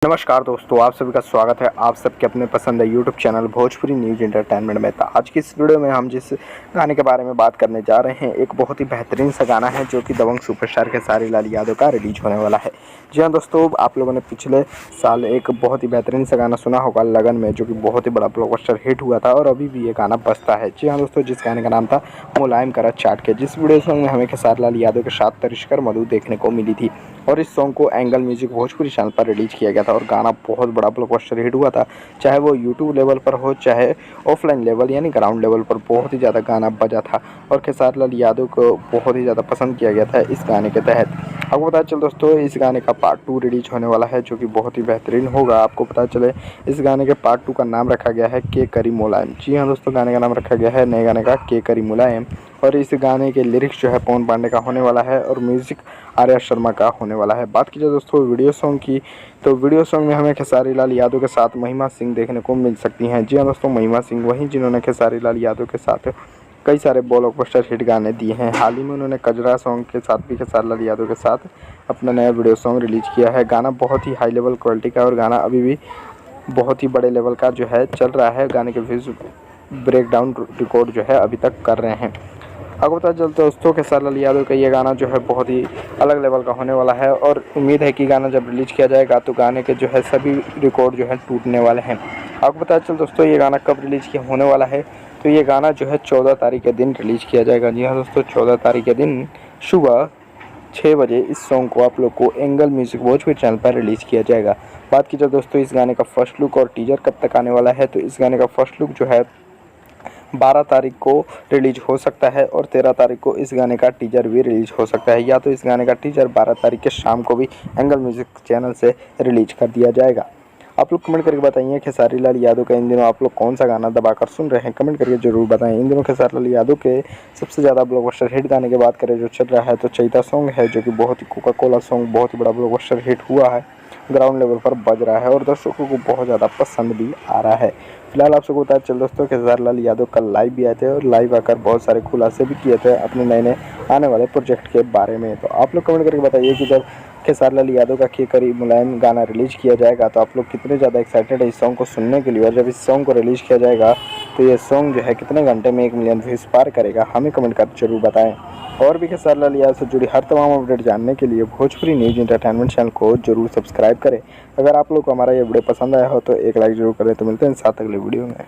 नमस्कार दोस्तों, आप सभी का स्वागत है आप सबके अपने पसंद है YouTube channel Bhojpuri news entertainment में। तो आज की इस वीडियो में हम जिस गाने के बारे में बात करने जा रहे हैं, एक बहुत ही बेहतरीन सा गाना है जो कि दबंग सुपरस्टार खेसारी लाल यादव का रिलीज होने वाला है। जी हाँ दोस्तों, आप लोगों ने पिछले साल एक बहुत ही बेहतरीन सा गाना सुना होगा लगन में, जो कि बहुत ही बड़ा ब्लॉकबस्टर हिट हुआ था और अभी भी ये गाना बजता है। जी हाँ दोस्तों, जिस गाने का नाम था मुलायम करा चाट के, जिस वीडियो सॉन्ग में हमें खेसारी लाल यादव के साथ तरिश्कर मधु देखने को मिली थी और इस सॉन्ग को एंगल म्यूजिक भोजपुरी चैनल पर रिलीज किया गया था और गाना बहुत बड़ा ब्लॉकबस्टर हिट हुआ था। चाहे वो यूट्यूब लेवल पर हो, चाहे ऑफलाइन लेवल यानी ग्राउंड लेवल पर, बहुत ही ज़्यादा गाना बजा था और खेसारी लाल यादव को बहुत ही ज़्यादा पसंद किया गया था इस गाने के तहत। आपको पता चल दोस्तों, इस गाने का पार्ट 2 रिलीज होने वाला है जो कि बहुत ही बेहतरीन होगा। आपको पता चले इस गाने के पार्ट 2 का नाम रखा गया है के करी मुलायम। जी हाँ दोस्तों, गाने का नाम रखा गया है नए गाने का के करी मुलायम और इस गाने के लिरिक्स जो है पवन पांडे का होने वाला है और म्यूजिक आर्या शर्मा का होने वाला है। बात की जाए दोस्तों वीडियो सॉन्ग की, तो वीडियो सॉन्ग में हमें खेसारी लाल यादव के साथ महिमा सिंह देखने को मिल सकती हैं। जी हाँ दोस्तों, महिमा सिंह वहीं जिन्होंने खेसारी लाल यादव के साथ कई सारे ब्लॉकबस्टर हिट गाने दिए हैं। हाल ही में उन्होंने कजरा सॉन्ग के साथ भी खेसारी लाल यादव के साथ अपना नया वीडियो सॉन्ग रिलीज किया है। गाना बहुत ही हाई लेवल क्वालिटी का और गाना अभी भी बहुत ही बड़े लेवल का जो है चल रहा है। गाने के व्यूज़ ब्रेकडाउन रिकॉर्ड जो है अभी तक कर रहे हैं। आपको पता चलता है दोस्तों, खेसारी लाल यादव का ये गाना जो है बहुत ही अलग लेवल का होने वाला है और उम्मीद है कि गाना जब रिलीज किया जाएगा तो गाने के जो है सभी रिकॉर्ड जो है टूटने वाले हैं। आपको पता चल दोस्तों, ये गाना कब रिलीज किया होने वाला है, तो ये गाना जो है 14 तारीख के दिन रिलीज किया जाएगा। जी हाँ दोस्तों, 14 तारीख के दिन सुबह 6 बजे इस सॉन्ग को आप लोग को एंगल म्यूजिक भोजपुरी चैनल पर रिलीज़ किया जाएगा। बात की जाए दोस्तों इस गाने का फर्स्ट लुक और टीजर कब तक आने वाला है, तो इस गाने का फर्स्ट लुक जो है 12 तारीख को रिलीज हो सकता है और 13 तारीख को इस गाने का टीजर भी रिलीज हो सकता है, या तो इस गाने का टीजर 12 तारीख के शाम को भी एंगल म्यूजिक चैनल से रिलीज कर दिया जाएगा। आप लोग कमेंट करके बताइए खेसारी लाल यादव का इन दिनों आप लोग कौन सा गाना दबाकर सुन रहे हैं, कमेंट करके जरूर बताएं। इन दिनों खेसारी लाल यादव के सबसे ज़्यादा ब्लॉकबस्टर हिट गाने की बात करें जो चल रहा है तो चैता सॉन्ग है, जो कि बहुत ही कोका कोला सॉन्ग बहुत ही बड़ा ब्लॉकबस्टर हिट हुआ है, ग्राउंड लेवल पर बज रहा है और दर्शकों को बहुत ज़्यादा पसंद भी आ रहा है। फिलहाल आप सबको पता चल दोस्तों, खेसारी लाल यादव कल लाइव भी आए थे और लाइव आकर बहुत सारे खुलासे भी किए थे अपने नए नए आने वाले प्रोजेक्ट के बारे में। तो आप लोग कमेंट करके बताइए कि जब खेसारी लाल यादव का के करी मुलायम गाना रिलीज किया जाएगा तो आप लोग कितने ज़्यादा एक्साइटेड है इस सॉन्ग को सुनने के लिए, और जब इस सॉन्ग को रिलीज किया जाएगा तो ये सॉन्ग जो है कितने घंटे में 1 मिलियन व्यूज़ पार करेगा, हमें कमेंट कर जरूर बताएं। और भी खेसारी लाल यादव से जुड़ी हर तमाम अपडेट जानने के लिए भोजपुरी न्यूज़ एंटरटेनमेंट चैनल को जरूर सब्सक्राइब करें। अगर आप लोग को हमारा ये वीडियो पसंद आया हो तो एक लाइक जरूर करें। तो मिलते हैं साथ अगले वीडियो में।